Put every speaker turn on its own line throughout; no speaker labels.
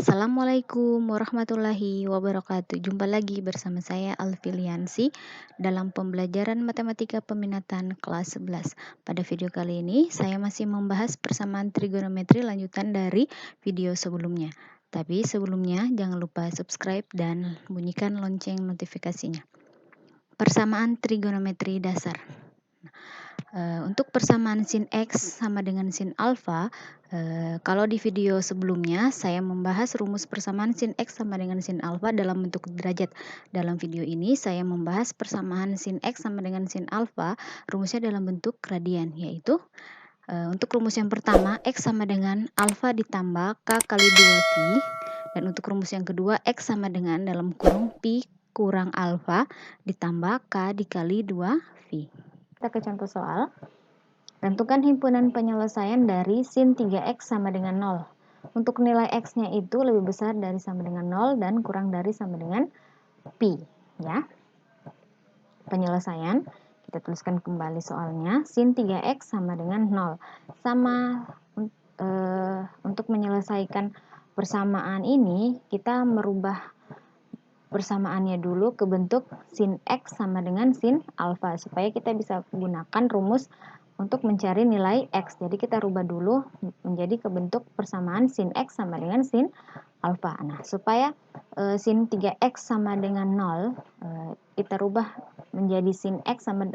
Assalamualaikum warahmatullahi wabarakatuh. Jumpa lagi bersama saya Alfiliansi dalam pembelajaran matematika peminatan kelas 11. Pada video kali ini saya masih membahas persamaan trigonometri lanjutan dari video sebelumnya. Tapi sebelumnya jangan lupa subscribe dan bunyikan lonceng notifikasinya. Persamaan trigonometri dasar. Untuk persamaan sin X sama dengan sin alfa, kalau di video sebelumnya saya membahas rumus persamaan sin X sama dengan sin alfa dalam bentuk derajat. Dalam video ini saya membahas persamaan sin X sama dengan sin alfa, rumusnya dalam bentuk radian, yaitu untuk rumus yang pertama X sama dengan alfa ditambah K kali 2 pi, dan untuk rumus yang kedua X sama dengan dalam kurung pi kurang alfa ditambah K dikali 2 pi. Kita ke contoh soal. Tentukan himpunan penyelesaian dari sin 3x sama dengan 0. Untuk nilai x-nya itu lebih besar dari sama dengan 0 dan kurang dari sama dengan pi. Ya. Penyelesaian, kita tuliskan kembali soalnya. Sin 3x sama dengan 0. Untuk menyelesaikan persamaan ini, kita merubah persamaannya dulu ke bentuk sin X sama dengan sin alfa, supaya kita bisa gunakan rumus untuk mencari nilai X. Jadi kita rubah dulu menjadi ke bentuk persamaan sin X sama dengan sin alfa. Nah, supaya sin 3X sama dengan 0, kita rubah menjadi sin X sama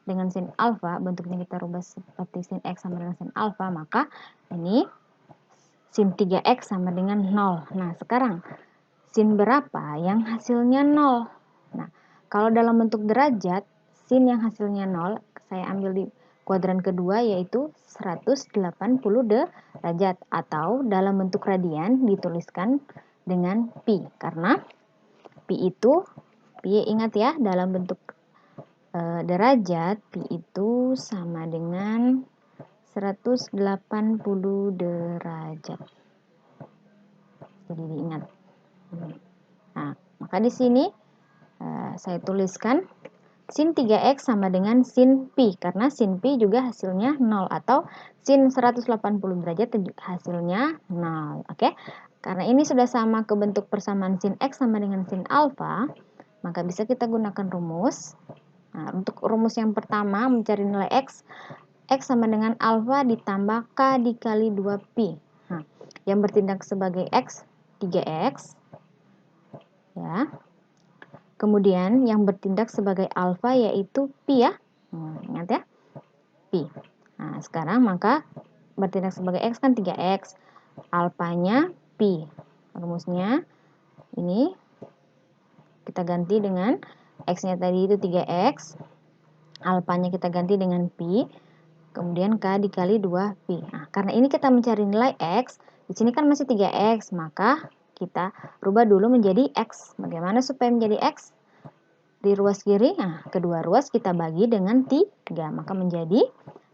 dengan sin alfa, bentuknya kita rubah seperti sin X sama dengan sin alfa, maka ini sin 3X sama dengan 0. Nah, sekarang sin berapa yang hasilnya 0? Nah, kalau dalam bentuk derajat, sin yang hasilnya 0, saya ambil di kuadran kedua yaitu 180 derajat, atau dalam bentuk radian dituliskan dengan pi, karena pi ingat ya, dalam bentuk derajat, pi itu sama dengan 180 derajat. Jadi diingat. Nah, maka di sini saya tuliskan sin 3x sama dengan sin pi, karena sin pi juga hasilnya 0, atau sin 180 derajat hasilnya 0. Oke? Karena ini sudah sama ke bentuk persamaan sin x sama dengan sin alfa, maka bisa kita gunakan rumus. Nah, untuk rumus yang pertama mencari nilai x sama dengan alfa ditambah k dikali 2 pi. Nah, yang bertindak sebagai x 3x, ya. Kemudian yang bertindak sebagai alfa yaitu pi, ya. Ingat ya, pi. Nah, sekarang maka bertindak sebagai x kan 3x, alfanya pi. Rumusnya ini kita ganti dengan x-nya tadi itu 3x, alfanya kita ganti dengan pi, kemudian k dikali 2 pi. Nah, karena ini kita mencari nilai x, di sini kan masih 3x, maka kita rubah dulu menjadi x. Bagaimana supaya menjadi x? Di ruas kiri, nah, kedua ruas kita bagi dengan 3, maka menjadi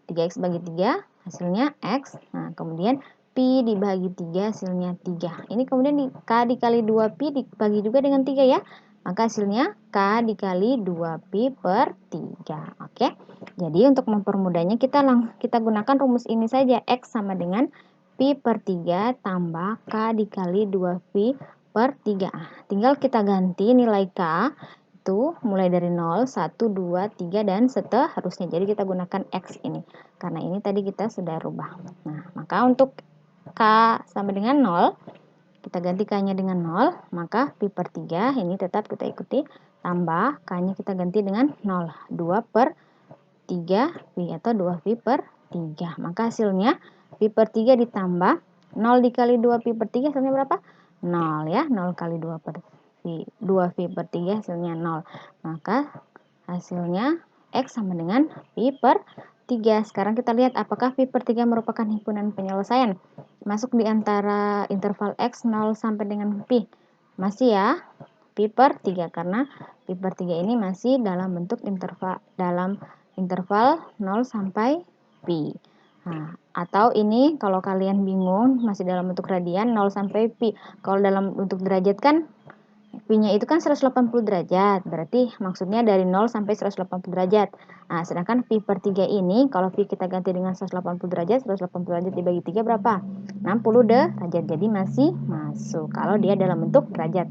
3x bagi 3 hasilnya x. Nah, kemudian pi dibagi 3 hasilnya 3. Ini kemudian k dikali 2 pi dibagi juga dengan 3, ya. Maka hasilnya k dikali 2 pi per 3. Oke. Jadi untuk mempermudahnya kita gunakan rumus ini saja, x sama dengan pi per 3 tambah k dikali 2 pi per 3. Tinggal kita ganti nilai k itu mulai dari 0, 1, 2, 3, dan seterusnya. Jadi kita gunakan x ini, karena ini tadi kita sudah rubah. Nah, maka untuk k sama dengan 0, kita ganti k-nya dengan 0, maka pi per 3 ini tetap kita ikuti, tambah k-nya kita ganti dengan 0, 2 per 3 pi atau 2 pi per 3. Maka hasilnya pi per 3 ditambah 0 dikali 2 pi per 3 hasilnya berapa? 0, ya. 0 kali 2 pi per 3 hasilnya 0. Maka hasilnya x sama dengan pi per 3. Sekarang kita lihat apakah pi per 3 merupakan himpunan penyelesaian. Masuk di antara interval x 0 sampai dengan pi. Masih, ya. Pi per 3, karena pi per 3 ini masih dalam bentuk interval 0 sampai pi. Nah, atau ini kalau kalian bingung masih dalam bentuk radian 0 sampai pi. Kalau dalam bentuk derajat kan Pi-nya itu kan 180 derajat, berarti maksudnya dari 0 sampai 180 derajat. Nah, sedangkan Pi per 3 ini, kalau Pi kita ganti dengan 180 derajat, 180 derajat dibagi 3 berapa? 60 derajat, jadi masih masuk kalau dia dalam bentuk derajat.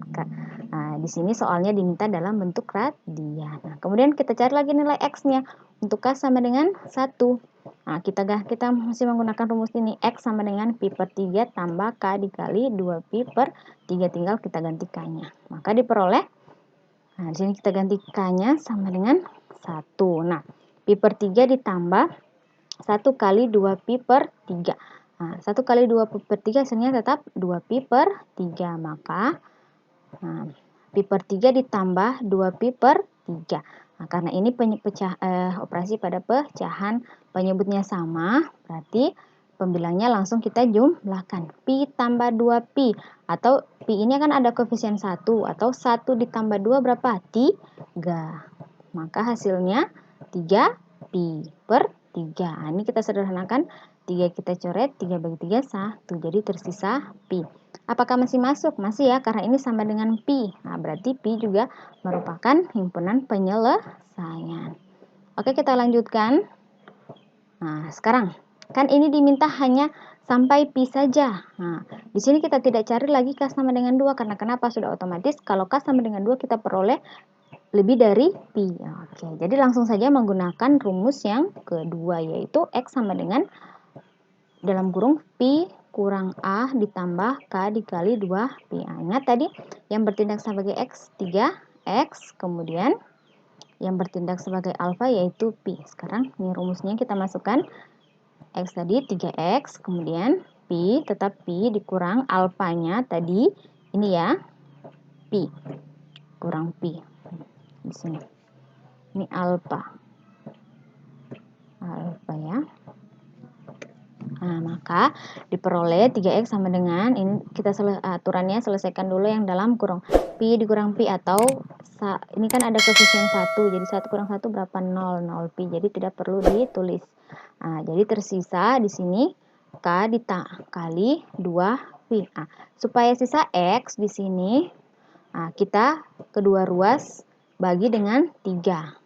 Nah, di sini soalnya diminta dalam bentuk radian. Nah, kemudian kita cari lagi nilai X-nya. Untuk K sama dengan 1. Nah, kita masih menggunakan rumus ini. X sama dengan Pi per 3 tambah K dikali 2Pi per 3. Tinggal kita ganti K-nya. Maka diperoleh, nah di sini kita ganti K-nya sama dengan 1. Nah, Pi per 3 ditambah 1 kali 2Pi per 3. Nah, 1 kali 2Pi per 3 hasilnya tetap 2Pi per 3. Maka nah, Pi per 3 ditambah 2Pi per 3. Nah, karena ini operasi pada pecahan, penyebutnya sama, berarti pembilangnya langsung kita jumlahkan. Pi tambah 2Pi, atau Pi ini kan ada koefisien 1, atau 1 ditambah 2 berapa? 3. Maka hasilnya 3Pi per 3. Nah, ini kita sederhanakan, 3 kita coret, 3 bagi 3, 1. Jadi tersisa Pi. Apakah masih masuk? Masih ya, karena ini sama dengan Pi. Nah, berarti Pi juga merupakan himpunan penyelesaian. Oke, kita lanjutkan. Nah, sekarang kan ini diminta hanya sampai Pi saja. Nah, di sini kita tidak cari lagi K sama dengan 2, karena kenapa? Sudah otomatis kalau K sama dengan 2 kita peroleh lebih dari Pi. Oke, jadi langsung saja menggunakan rumus yang kedua, yaitu X sama dengan dalam kurung Pi kurang A ditambah K dikali 2Pi. Nah, ingat tadi yang bertindak sebagai X 3X, kemudian yang bertindak sebagai alfa yaitu Pi. Sekarang ini rumusnya kita masukkan. X tadi 3X, kemudian Pi, tetap Pi dikurang alfanya tadi ini ya, Pi kurang Pi. Di sini. Ini alfa. Alfa ya. Nah, maka diperoleh 3X sama dengan, ini kita aturannya selesaikan dulu yang dalam kurung. Pi dikurang Pi, atau ini kan ada koefisien 1, jadi 1 kurang 1 berapa? 0, 0 Pi, jadi tidak perlu ditulis. Nah, jadi tersisa di sini K dikali 2 Pi. Nah, supaya sisa X di sini, nah, kita kedua ruas bagi dengan 3.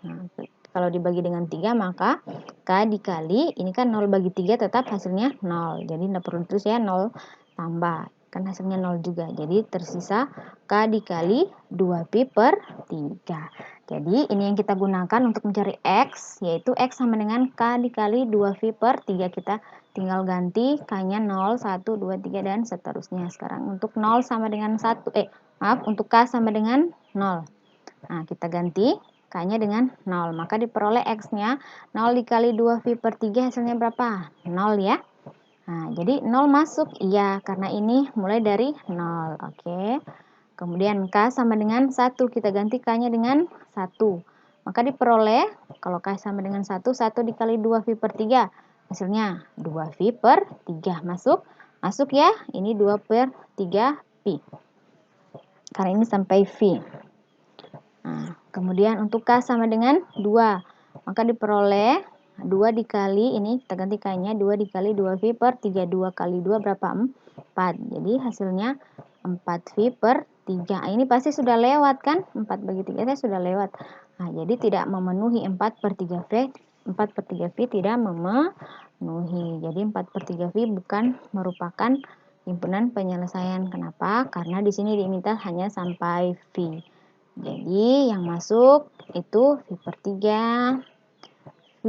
Nah, kalau dibagi dengan 3 maka K dikali, ini kan 0 bagi 3 tetap hasilnya 0. Jadi tidak perlu terus ya, 0 tambah. Kan hasilnya 0 juga. Jadi tersisa K dikali 2Pi per 3. Jadi ini yang kita gunakan untuk mencari X, yaitu X sama dengan K dikali 2Pi per 3. Kita tinggal ganti K-nya 0, 1, 2, 3, dan seterusnya. Sekarang untuk 0 sama dengan 1, untuk K sama dengan 0. Nah, kita ganti K-nya dengan 0. Maka diperoleh X-nya 0 dikali 2Pi per 3 hasilnya berapa? 0 ya. Nah, jadi 0 masuk. Iya, karena ini mulai dari 0. Oke. Kemudian K sama dengan 1. Kita ganti K-nya dengan 1. Maka diperoleh, kalau K sama dengan 1, 1 dikali 2Pi per 3. Hasilnya 2Pi per 3. Masuk? Masuk ya. Ini 2 per 3 Pi. Karena ini sampai V. Nah, kemudian untuk K sama dengan 2, maka diperoleh 2 dikali, ini kita ganti K-nya, 2 dikali 2V per 3. 2 kali 2 berapa? 4. Jadi hasilnya 4V per 3. Ini pasti sudah lewat kan? 4 bagi 3 saya sudah lewat. Nah, jadi tidak memenuhi 4 per 3V. 4 per 3V tidak memenuhi. Jadi 4 per 3V bukan merupakan himpunan penyelesaian. Kenapa? Karena di sini diminta hanya sampai V. Jadi yang masuk itu V per 3, V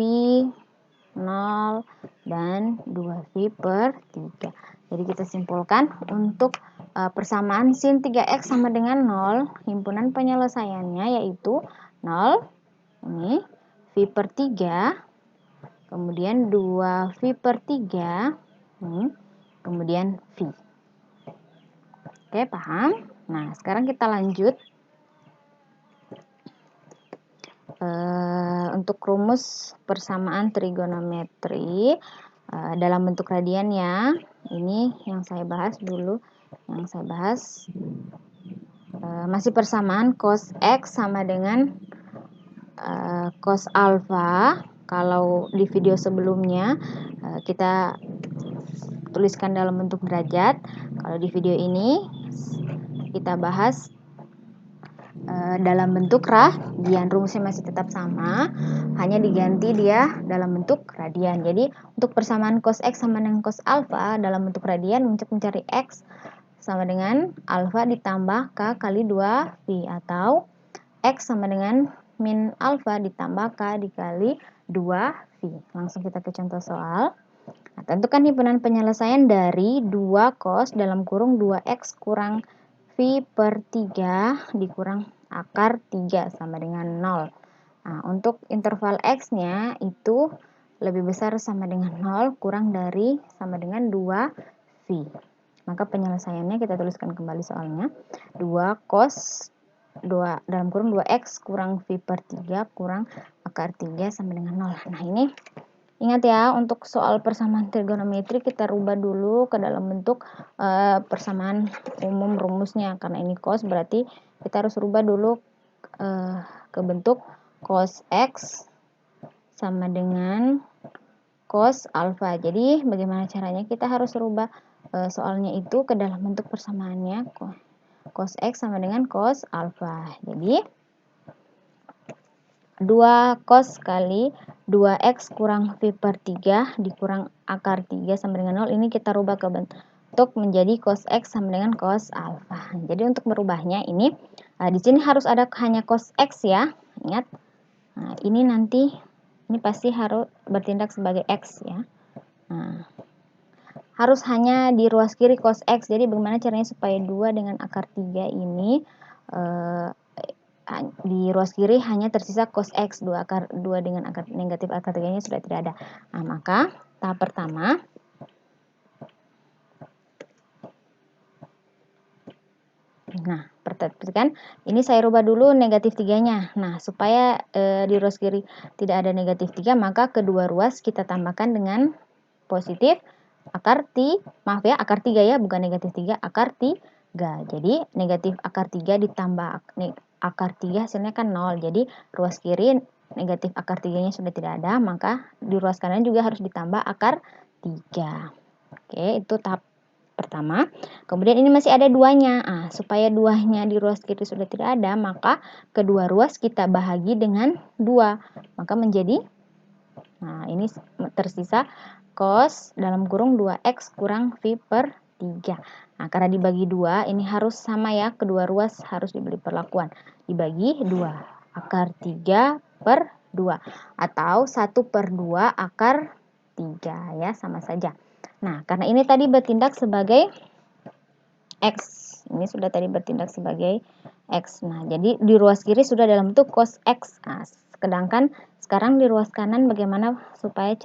0, dan 2V per 3. Jadi kita simpulkan untuk persamaan sin 3X sama dengan 0, himpunan penyelesaiannya yaitu 0, ini V per 3, kemudian 2V per 3, kemudian V. Oke, paham? Nah, sekarang kita lanjut. Untuk rumus persamaan trigonometri dalam bentuk radian ya, ini yang saya bahas dulu. Yang saya bahas masih persamaan cos X sama dengan cos alfa. Kalau di video sebelumnya kita tuliskan dalam bentuk derajat. Kalau di video ini kita bahas dalam bentuk radian. Rumusnya masih tetap sama, hanya diganti dia dalam bentuk radian. Jadi untuk persamaan cos X sama dengan cos alfa dalam bentuk radian, untuk mencari X sama dengan alfa ditambah K kali 2 pi, atau X sama dengan min alfa ditambah K dikali 2 pi. Langsung kita ke contoh soal. Nah, tentukan himpunan penyelesaian dari 2 cos dalam kurung 2x kurang phi per 3 dikurang akar 3 sama dengan 0. Nah, untuk interval x-nya itu lebih besar sama dengan 0 kurang dari sama dengan 2 phi. Maka penyelesaiannya kita tuliskan kembali soalnya. 2 cos 2 dalam kurung 2x kurang phi per 3 kurang akar 3 sama dengan 0. Nah, ini ingat ya, untuk soal persamaan trigonometri kita rubah dulu ke dalam bentuk persamaan umum rumusnya. Karena ini cos, berarti kita harus rubah dulu ke bentuk cos X sama dengan cos alfa. Jadi bagaimana caranya? Kita harus rubah soalnya itu ke dalam bentuk persamaannya. Cos X sama dengan cos alfa. Jadi 2 cos kali 2x kurang phi per 3 dikurang akar 3 sama dengan 0. Ini kita rubah ke bentuk menjadi cos X sama dengan cos alfa. Jadi untuk merubahnya ini di sini harus ada hanya cos X ya. Ingat. Nah, ini nanti ini pasti harus bertindak sebagai X ya. Nah, harus hanya di ruas kiri cos X. Jadi bagaimana caranya supaya 2 dengan akar 3 ini di ruas kiri hanya tersisa cos X, 2 dengan akar negatif akar 3 nya sudah tidak ada. Nah, maka tahap pertama perhatikan ini saya rubah dulu negatif 3 nya. Nah, supaya di ruas kiri tidak ada negatif 3, maka kedua ruas kita tambahkan dengan positif akar akar 3 ya, bukan negatif 3, akar 3. Jadi negatif akar 3 ditambah akar 3 hasilnya kan 0. Jadi ruas kiri negatif akar 3 nya sudah tidak ada, maka di ruas kanan juga harus ditambah akar 3. Oke, itu tahap pertama. Kemudian ini masih ada 2-nya. Supaya 2-nya di ruas kiri sudah tidak ada, maka kedua ruas kita bahagi dengan 2. Maka menjadi ini tersisa cos dalam kurung 2x kurang phi per 3. Nah, karena dibagi 2, ini harus sama ya, kedua ruas harus diberi perlakuan. Dibagi 2, akar 3 per 2. Atau 1 per 2 akar 3 ya, sama saja. Nah, karena ini tadi bertindak sebagai X. Ini sudah tadi bertindak sebagai X. Nah, jadi di ruas kiri sudah dalam bentuk cos X. Nah, sedangkan sekarang di ruas kanan bagaimana supaya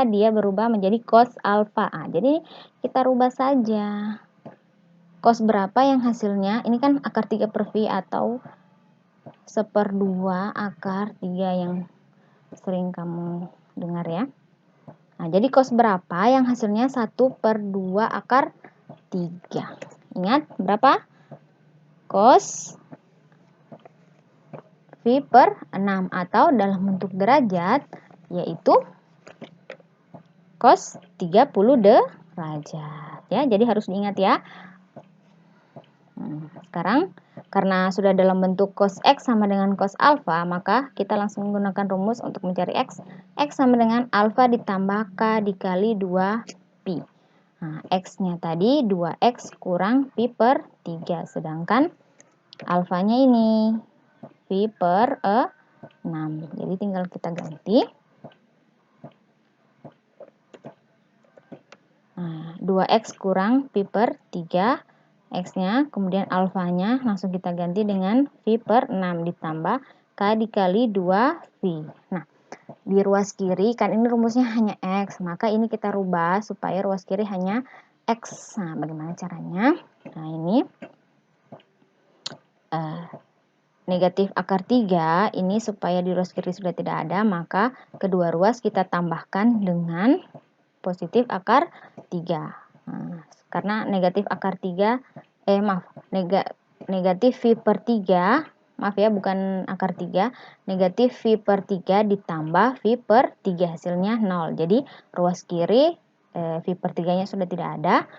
dia berubah menjadi cos alfa. Jadi kita rubah saja. Cos berapa yang hasilnya? Ini kan akar 3 per phi atau 1/2 akar 3 yang sering kamu dengar ya. Nah, jadi cos berapa yang hasilnya 1/2 akar 3. Ingat berapa? Cos phi per 6 atau dalam bentuk derajat yaitu cos 30 derajat ya. Jadi harus diingat ya. Sekarang karena sudah dalam bentuk cos X sama dengan cos alfa, maka kita langsung menggunakan rumus untuk mencari X. X sama dengan alfa ditambah K dikali 2 pi. Nah, X-nya tadi 2X kurang pi per 3. Sedangkan alfanya ini pi per 6. Jadi tinggal kita ganti. Nah, 2X kurang pi per 3. X-nya, kemudian alfanya langsung kita ganti dengan phi per 6 ditambah K dikali 2 pi. Nah, di ruas kiri kan ini rumusnya hanya X, maka ini kita rubah supaya ruas kiri hanya X. Nah, bagaimana caranya? Nah, ini negatif akar 3 ini supaya di ruas kiri sudah tidak ada, maka kedua ruas kita tambahkan dengan positif akar 3. Nah, karena negatif akar 3 negatif phi per 3, maaf ya, bukan akar 3, negatif phi per 3 ditambah phi per 3 hasilnya 0. Jadi ruas kiri phi per 3 nya sudah tidak ada.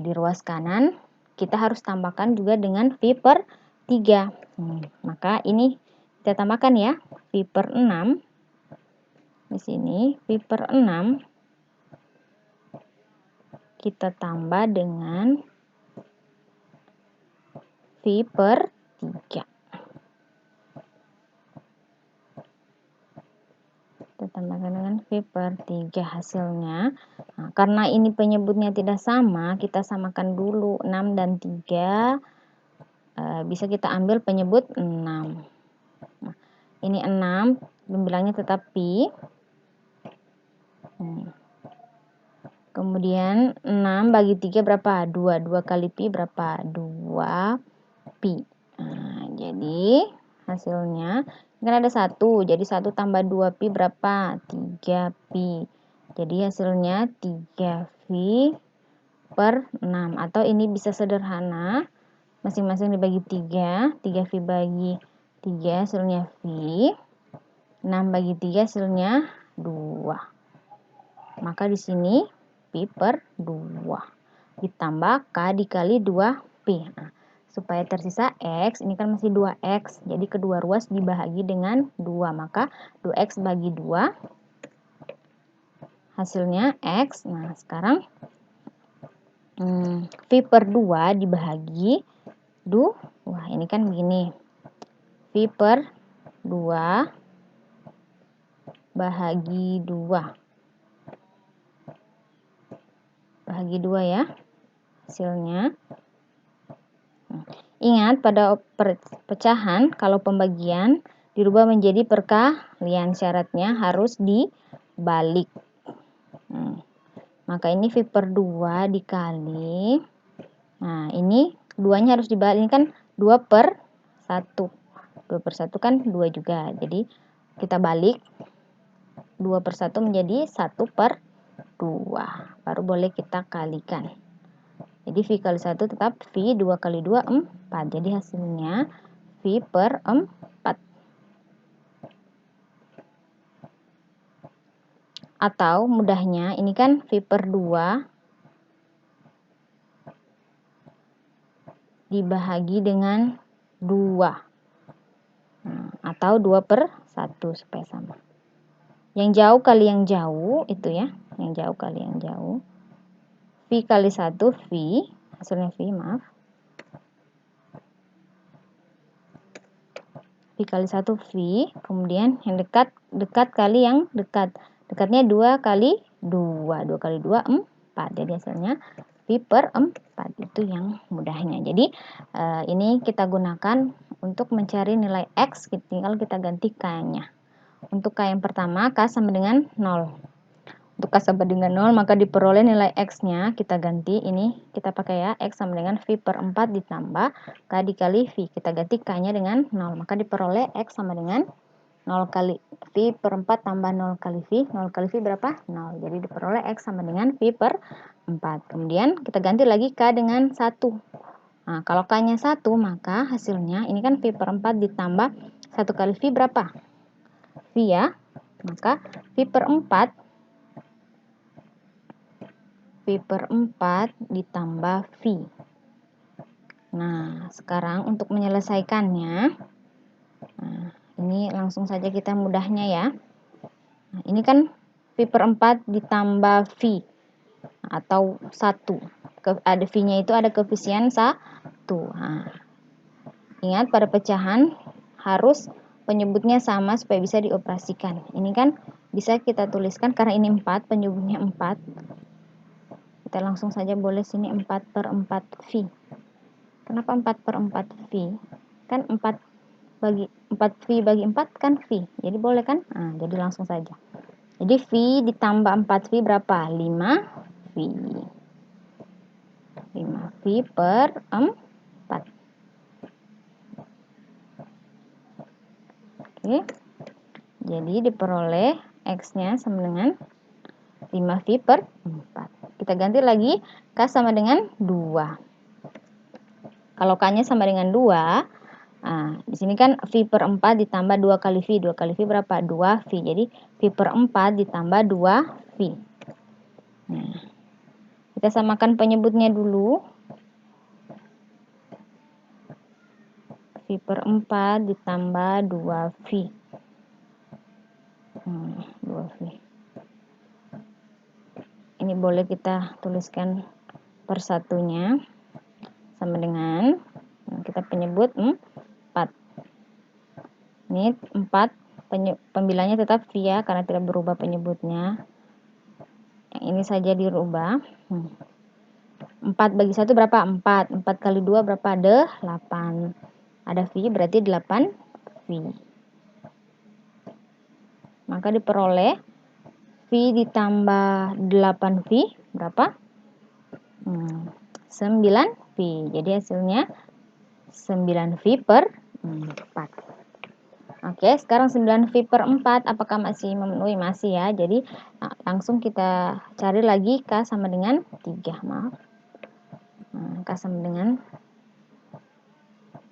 Di ruas kanan kita harus tambahkan juga dengan phi per 3. Maka ini kita tambahkan ya, V per 6. Di sini V per 6 kita tambah dengan V per 3. Kita tambahkan dengan V per 3 hasilnya. Nah, karena ini penyebutnya tidak sama, kita samakan dulu 6 dan 3. Bisa kita ambil penyebut 6. Nah, ini 6, pembilangnya tetap pi. Kemudian 6 bagi 3 berapa? 2. 2 kali pi berapa? 2 pi. Nah, jadi hasilnya kan ada 1. Jadi 1 tambah 2 pi berapa? 3 pi. Jadi hasilnya 3 pi per 6. Atau ini bisa sederhana, masing-masing dibagi 3. 3 pi bagi 3 hasilnya pi. 6 bagi 3 hasilnya 2. Maka di sini pi per 2 ditambah K dikali 2pi. Nah, supaya tersisa X, ini kan masih 2X. Jadi kedua ruas dibagi dengan 2. Maka 2X bagi 2 hasilnya X. Nah, sekarang pi per 2 dibagi 2. Wah, ini kan begini. Pi per 2 bahagi 2. Bahagi 2 ya hasilnya. Ingat pada pecahan kalau pembagian dirubah menjadi perkalian, syaratnya harus dibalik. Maka ini V per 2 dikali, nah ini 2-nya harus dibalik, ini kan 2 per 1. 2 per 1 kan 2 juga, jadi kita balik 2 per 1 menjadi 1 per 2, baru boleh kita kalikan. Jadi V kali 1 tetap V, 2 kali 2 4. Jadi hasilnya V per 4. Atau mudahnya ini kan V per 2 dibahagi dengan 2. Atau 2 per 1 supaya sama. Yang jauh kali yang jauh itu ya, yang jauh kali yang jauh. V kali 1 V, hasilnya V, maaf. V kali 1 V, kemudian yang dekat kali yang dekat. Dekatnya 2 kali 2. 2 kali 2 4. Jadi hasilnya V per 4. Itu yang mudahnya. Jadi ini kita gunakan untuk mencari nilai X, tinggal kita ganti K-nya. Untuk K yang pertama, K sama dengan 0. Untuk K sama dengan 0, maka diperoleh nilai X-nya. Kita ganti, ini kita pakai ya, X sama dengan V per 4 ditambah K dikali V. Kita ganti K-nya dengan 0. Maka diperoleh X sama dengan 0 kali V per 4 tambah 0 kali V. 0 kali V berapa? 0. Jadi diperoleh X sama dengan V per 4. Kemudian kita ganti lagi K dengan 1. Nah, kalau K-nya 1, maka hasilnya, ini kan V per 4 ditambah 1 kali V berapa? V ya. Maka V per 4 ditambah V. Nah, sekarang untuk menyelesaikannya, ini langsung saja kita mudahnya ya. Nah, ini kan V per 4 ditambah V, atau 1. Ada V-nya itu ada koefisien 1. Nah, ingat pada pecahan harus penyebutnya sama supaya bisa dioperasikan. Ini kan bisa kita tuliskan karena ini 4, penyebutnya 4. Kita langsung saja boleh sini 4 per 4 V. Kenapa 4 per 4 V? Kan 4 bagi 4 V bagi 4 kan V. Jadi boleh kan? Nah, jadi langsung saja. Jadi V ditambah 4V berapa? 5V. 5V per 4. Oke. Jadi diperoleh X-nya sama dengan 5V per 4. Kita ganti lagi K sama dengan 2. Kalau K-nya sama dengan 2, nah, di sini kan V per 4 ditambah 2 kali V. 2 kali V berapa? 2V. Jadi V per 4 ditambah 2V. Nah, kita samakan penyebutnya dulu. V V per 4 ditambah 2V. 2V. Ini boleh kita tuliskan persatunya sama dengan kita penyebut 4. Ini 4 pembilanya tetap V ya, karena tidak berubah penyebutnya. Yang ini saja dirubah. 4 bagi 1 berapa? 4. 4 kali 2 berapa? 8. Ada V berarti 8V. Maka diperoleh V ditambah 8V berapa? 9V. Jadi hasilnya 9V per 4. Oke, sekarang 9V per 4 apakah masih memenuhi? Masih ya. Jadi langsung kita cari lagi K sama dengan 3. Maaf. K sama dengan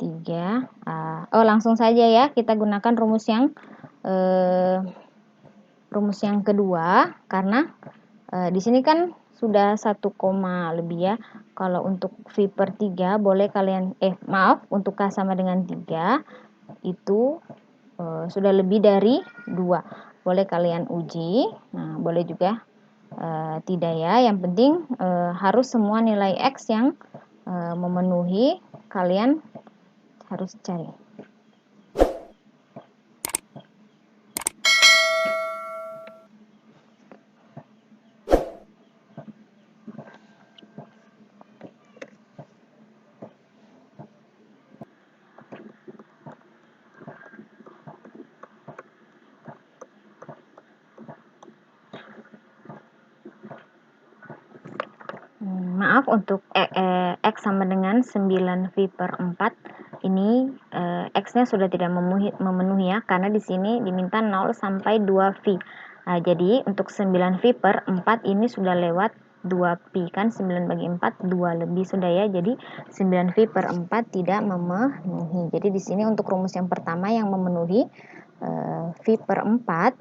3. Langsung saja ya, kita gunakan rumus yang kedua, karena di sini kan sudah 1, lebih ya. Kalau untuk V per 3 boleh kalian untuk K sama dengan 3 itu sudah lebih dari 2. Boleh kalian uji. Nah, boleh juga tidak ya. Yang penting harus semua nilai X yang memenuhi, kalian harus cari. Maaf, untuk X sama dengan 9V per 4 ini X-nya sudah tidak memenuhi ya, karena di sini diminta 0 sampai 2V. Jadi untuk 9V per 4 ini sudah lewat 2Pi, kan 9 bagi 4 2 lebih sudah ya. Jadi 9V per 4 tidak memenuhi. Jadi di sini untuk rumus yang pertama yang memenuhi V per 4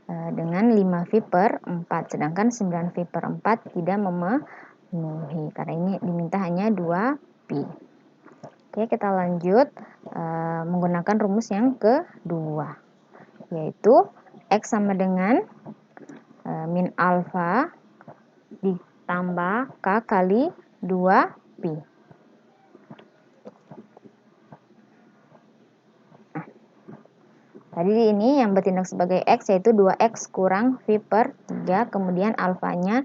dengan 5V per 4, sedangkan 9V per 4 tidak memenuhi karena ini diminta hanya 2Pi. Oke, kita lanjut menggunakan rumus yang kedua, yaitu X sama dengan min alfa ditambah K kali 2Pi. Tadi ini yang bertindak sebagai X yaitu 2X kurang V per 3, kemudian alfanya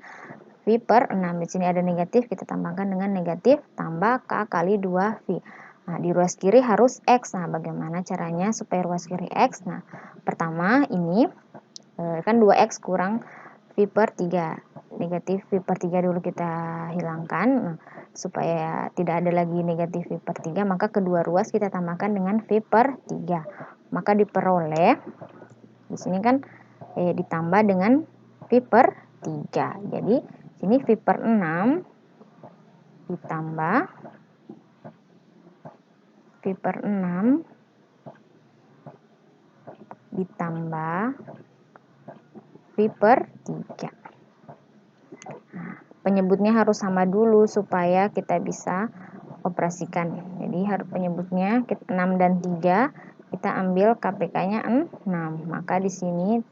V per 6. Di sini ada negatif, kita tambahkan dengan negatif, tambah K kali 2V. Nah, di ruas kiri harus X. Nah, bagaimana caranya supaya ruas kiri X? Nah, pertama ini kan 2X kurang V per 3. Negatif V per 3 dulu kita hilangkan. Nah, supaya tidak ada lagi negatif V per 3, maka kedua ruas kita tambahkan dengan V per 3. Maka diperoleh di sini kan ditambah dengan V per 3. Jadi sini V per 6 ditambah V per 6 ditambah V per 3. Nah, penyebutnya harus sama dulu supaya kita bisa operasikan. Jadi harus penyebutnya 6 dan 3, kita ambil KPK-nya 6. Maka di sini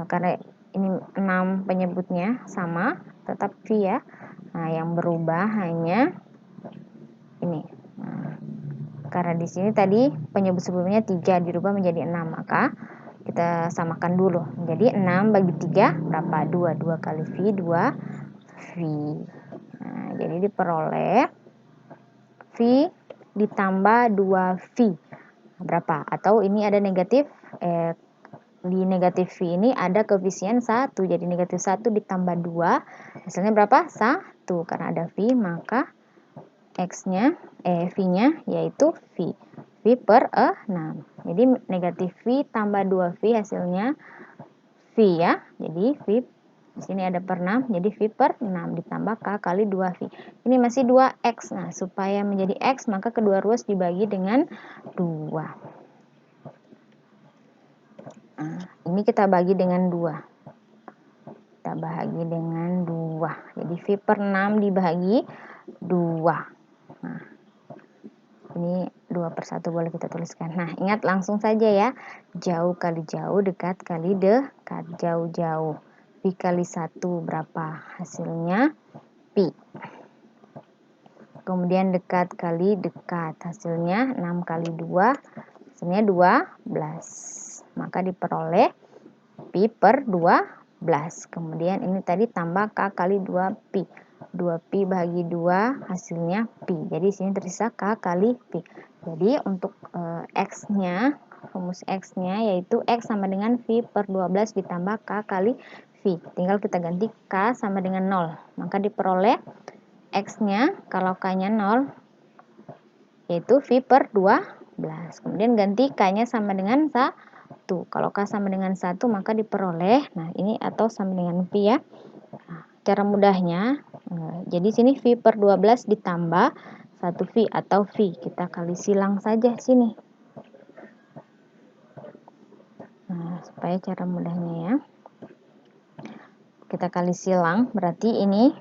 karena ini 6 penyebutnya sama, tetap V ya. Nah, yang berubah hanya ini. Nah, karena di sini tadi penyebut sebelumnya 3 dirubah menjadi 6, maka kita samakan dulu. Jadi 6 bagi 3 berapa? 2. 2 kali V, 2V. Nah, jadi diperoleh V ditambah 2V. Berapa? Atau ini ada negatif, di negatif V ini ada koefisien 1. Jadi negatif 1 ditambah 2, hasilnya berapa? 1. Karena ada V, maka V-nya yaitu V per 6. Jadi negatif V tambah 2V hasilnya V ya. Jadi V di sini ada per 6, jadi V per 6 ditambah K kali 2V. Ini masih 2X. Nah, supaya menjadi X, maka kedua ruas dibagi dengan 2. Nah, ini kita bagi dengan 2. Kita bagi dengan 2. Jadi V per 6 dibagi 2. Nah, ini 2/1 boleh kita tuliskan. Nah, ingat langsung saja ya. Jauh kali jauh, dekat kali dekat. Jauh-jauh. Pi kali 1 berapa? Hasilnya pi. Kemudian dekat kali dekat. Hasilnya 6 kali 2. Hasilnya 12. Maka diperoleh pi per 12. Kemudian ini tadi tambah k kali 2 pi. 2pi bagi 2 hasilnya pi. Jadi sini tersisa k kali pi. Jadi untuk x-nya, rumus x-nya yaitu x sama dengan v per 12 ditambah k kali v. Tinggal kita ganti k sama dengan 0. Maka diperoleh x-nya, kalau k-nya 0, yaitu v per 12. Kemudian ganti k-nya sama dengan 1. Kalau k sama dengan 1, maka diperoleh, nah ini atau sama dengan pi ya. Nah, cara mudahnya, jadi sini v per 12 ditambah 1v atau v. Kita kali silang saja sini. Nah, supaya cara mudahnya ya. Kita kali silang, berarti ini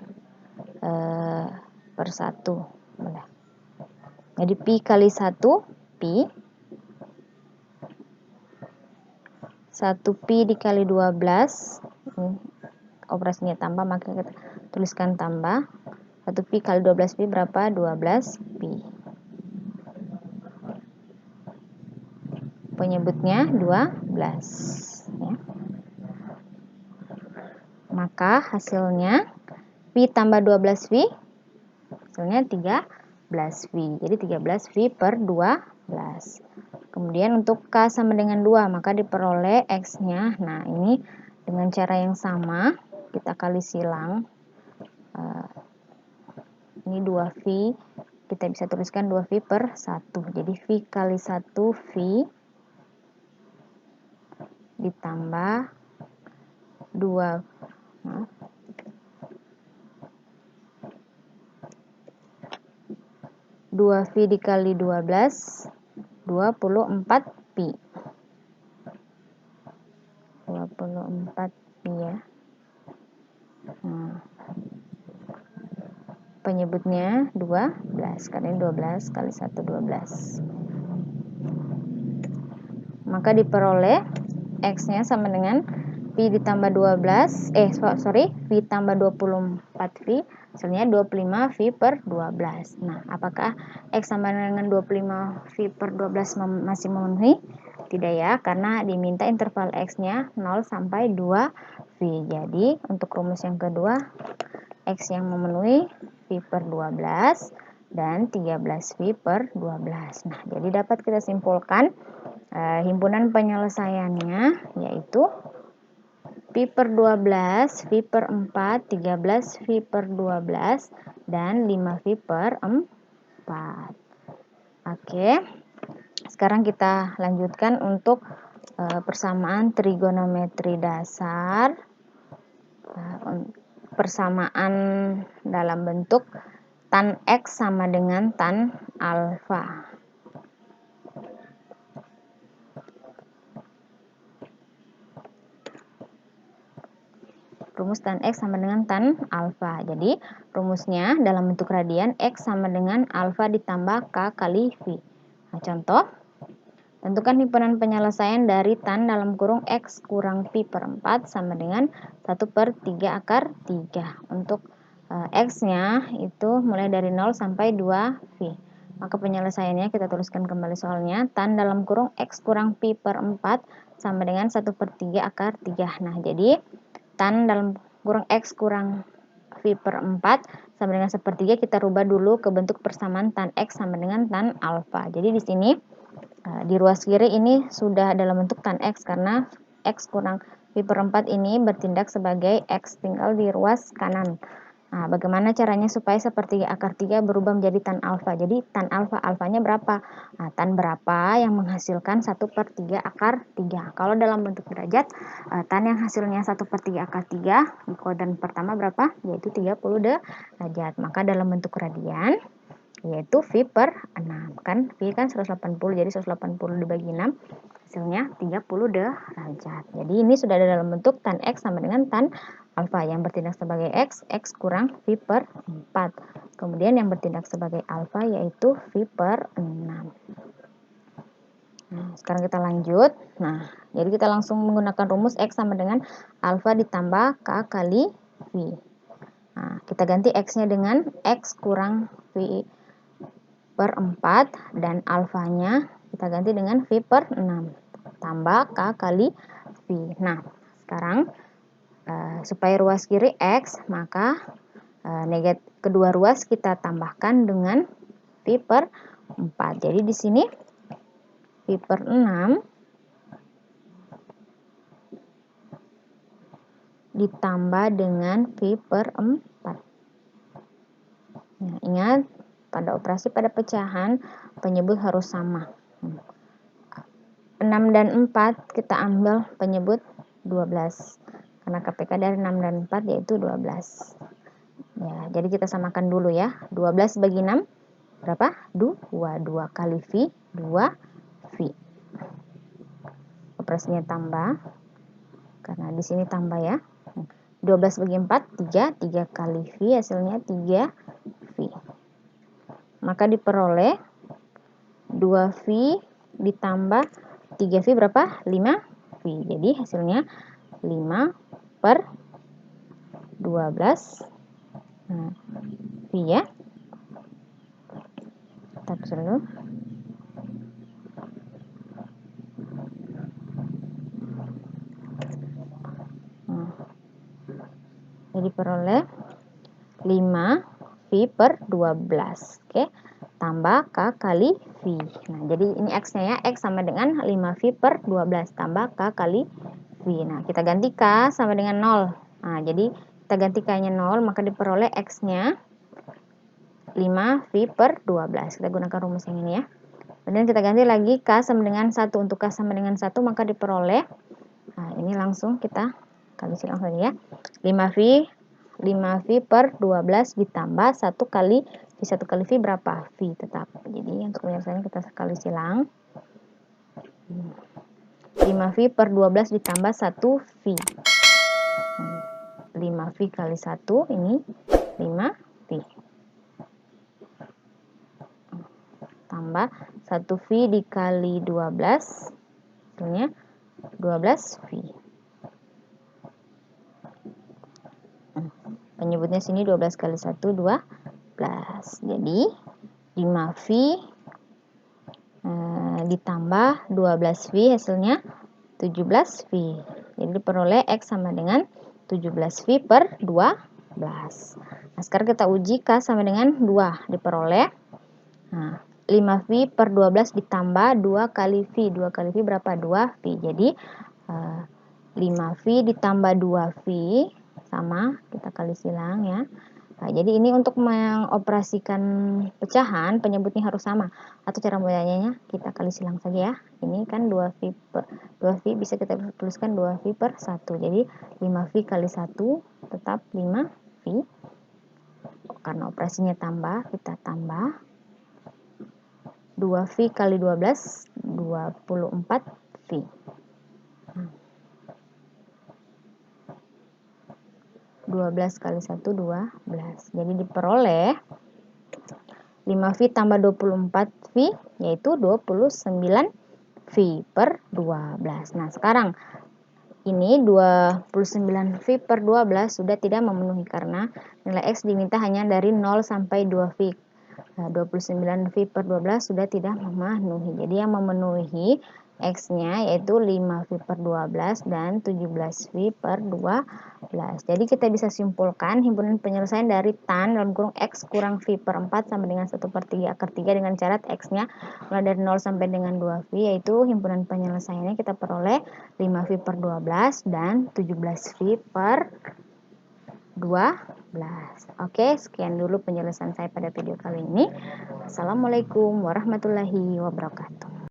per 1. Udah. Jadi pi kali 1, pi. 1pi dikali 12. Operasinya tambah, maka kita tuliskan tambah. 1pi kali 12pi berapa? 12pi. Penyebutnya 12 ya. Maka hasilnya pi tambah 12v hasilnya 13v. Jadi 13v per 12. Kemudian untuk k sama dengan 2, maka diperoleh x-nya. Nah, ini dengan cara yang sama kita kali silang. Ini 2v, kita bisa tuliskan 2v per 1. Jadi v kali 1v ditambah 2v dikali 12, 24pi. 24pi ya. Penyebutnya 12, karena 12 kali 1, 12. Maka diperoleh x-nya sama dengan pi ditambah 12, v tambah 24v, hasilnya 25v per 12. Nah, apakah x sama dengan 25v per 12 masih memenuhi? Tidak ya, karena diminta interval x-nya 0 sampai 2v. Jadi, untuk rumus yang kedua, x yang memenuhi v per 12 dan 13v per 12. Nah, jadi dapat kita simpulkan himpunan penyelesaiannya yaitu v per 12, v per 4, 13v per 12, dan 5v per 4. Oke, sekarang kita lanjutkan untuk persamaan trigonometri dasar. Persamaan dalam bentuk tan X sama dengan tan alfa. Rumus tan X sama dengan tan alfa. Jadi, rumusnya dalam bentuk radian X sama dengan alfa ditambah K kali V. Nah, contoh, tentukan himpunan penyelesaian dari tan dalam kurung X kurang Pi per 4 sama dengan 1/3 akar 3. Untuk X-nya itu mulai dari 0 sampai 2V. Maka penyelesaiannya kita tuliskan kembali soalnya. Tan dalam kurung X kurang Pi per 4 sama dengan 1/3 akar 3. Nah, jadi tan dalam kurung X kurang V per 4 sama dengan 1/3 kita rubah dulu ke bentuk persamaan tan X sama dengan tan alfa. Jadi di sini di ruas kiri ini sudah dalam bentuk tan X karena X kurang V per 4 ini bertindak sebagai X, tinggal di ruas kanan. Nah, bagaimana caranya supaya 1/3 akar 3 berubah menjadi tan alfa? Jadi tan alfanya berapa? Nah, tan berapa yang menghasilkan 1/3 akar 3? Kalau dalam bentuk derajat, tan yang hasilnya 1/3 akar 3 di kuadran pertama berapa? Yaitu 30 derajat. Maka dalam bentuk radian yaitu V per 6. Kan V kan 180, jadi 180 dibagi 6 hasilnya 30 derajat. Jadi ini sudah ada dalam bentuk tan X sama dengan tan alfa yang bertindak sebagai X kurang V per 4. Kemudian yang bertindak sebagai alfa yaitu V per 6. Nah, sekarang kita lanjut. Nah, jadi kita langsung menggunakan rumus X sama dengan alfa ditambah K kali V. Nah, kita ganti X-nya dengan X kurang V per 4 dan alfanya kita ganti dengan V per 6 tambah K kali V. Nah, sekarang supaya ruas kiri X, maka kedua ruas kita tambahkan dengan V per 4. Jadi di sini V per 6 ditambah dengan V per 4. Nah, ingat, pada operasi pada pecahan, penyebut harus sama. 6 dan 4 kita ambil penyebut 12. Karena KPK dari 6 dan 4 yaitu 12. Ya, jadi kita samakan dulu ya. 12 bagi 6 berapa? 2. 2 kali V, 2 V. Operasinya tambah. Karena di sini tambah ya. 12 bagi 4, 3. 3 kali V hasilnya 3 V. Maka diperoleh 2V ditambah 3V berapa? 5V. Jadi hasilnya 5 per 12 V ya. Kita tulis dulu. Jadi peroleh 5V per 12. Oke. Tambah K kali V. Nah, jadi ini X-nya ya. X sama dengan 5V per 12 tambah K kali V. Nah, kita ganti K sama dengan 0. Nah, jadi kita ganti K-nya 0, maka diperoleh X-nya 5V per 12. Kita gunakan rumus yang ini ya. Kemudian kita ganti lagi K sama dengan 1. Untuk K sama dengan 1, maka diperoleh. Nah, ini langsung kita kali langsung ya. 5V per 12 ditambah 1 kali V. 1 kali V berapa? V tetap. Jadi untuk penyelesaiannya kita kali silang. 5V per 12 ditambah 1V. 5V kali 1 ini 5V. Tambah 1V dikali 12. Hasilnya 12V. Penyebutnya sini 12 kali 1, 12. Jadi 5V ditambah 12V hasilnya 17V. Jadi diperoleh X sama dengan 17V per 12. Nah, sekarang kita uji K sama dengan 2. Diperoleh 5V per 12 ditambah 2 kali V. 2 kali V berapa? 2V. Jadi 5V ditambah 2V sama, kita kali silang ya. Nah, jadi ini untuk mengoperasikan pecahan, penyebutnya harus sama. Atau cara membacanya kita kali silang saja ya. Ini kan 2V bisa kita tuliskan 2V per 1. Jadi 5V kali 1 tetap 5V. Karena operasinya tambah, kita tambah 2V kali 12, 24V. 12 kali 1, 12. Jadi diperoleh 5V tambah 24V, yaitu 29V per 12. Nah, sekarang ini 29V per 12 sudah tidak memenuhi karena nilai X diminta hanya dari 0 sampai 2V. Nah, 29V per 12 sudah tidak memenuhi. Jadi yang memenuhi X-nya yaitu 5V per 12 dan 17V per 12. Jadi kita bisa simpulkan himpunan penyelesaian dari tan dalam kurung X kurang V per 4 sama dengan 1 per 3 akar 3 dengan syarat X-nya mulai dari 0 sampai dengan 2V, yaitu himpunan penyelesaiannya kita peroleh 5V per 12 dan 17V per 12. Oke, sekian dulu penjelasan saya pada video kali ini. Assalamualaikum warahmatullahi wabarakatuh.